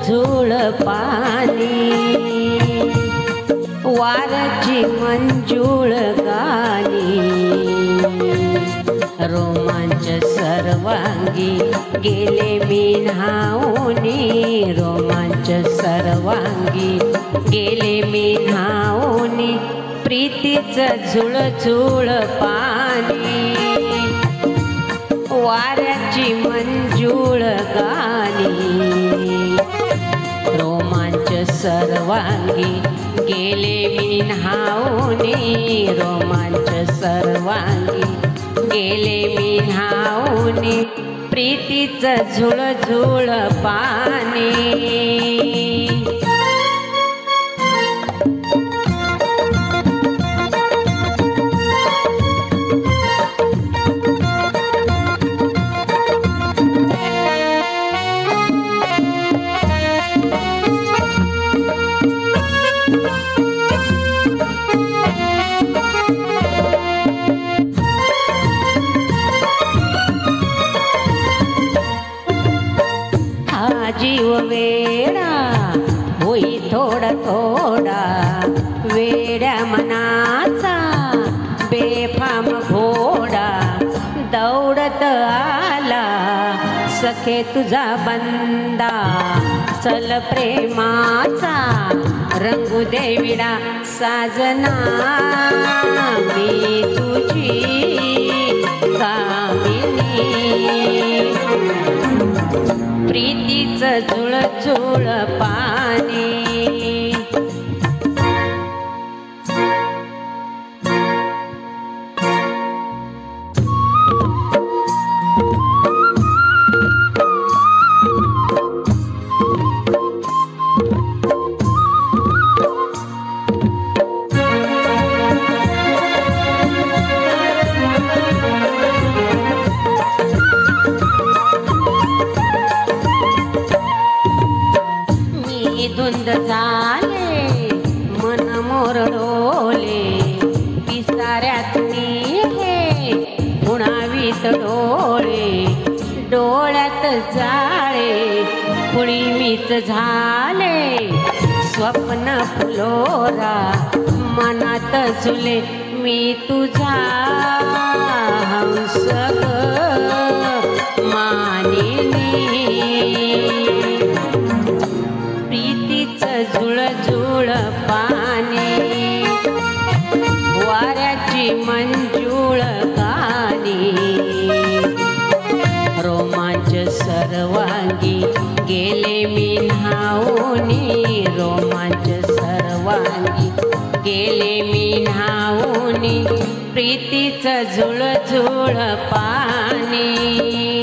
झुळ पाणी वाऱ्याची मंजूळ गाणी रोमांच सर्वांगी गेले मी न्हाऊनी रोमांच सर्वांगी गेले मी न्हाऊनी प्रीतीचं झुळझुळ पाणी वाऱ्याची मंजूळ गाणी रोमांच सर्वांगी गेले मी न्हाऊनी रोमांच सर्वांगी गेले मी न्हाऊनी प्रीतीचं झुळझुळ पाणी जीव वेडा होई थोडा थोडा वेड्या मनाचा बेफाम घोडा दौडत आला सखे तुझा बंदा चल प्रेमाचा रंगू दे विडा साजना मी तुझी कामिनी प्रीतीचं झुळझुळ पाणी धुंद झाले मन मोरडोले पिसाऱ्यात मी हे पुणावीत डोळे डोळ्यात जाळे कुणी मीच झाले स्वप्न फुलोरा मनात झुले मी तुझा हंस मानिनी झुळझुळ पाणी वाऱ्याची मंजूळ गाणी रोमांच सर्वांगी गेले मी न्हाऊनी रोमांच सर्वांगी गेले मी न्हाऊनी प्रीतीचं झुळझुळ पाणी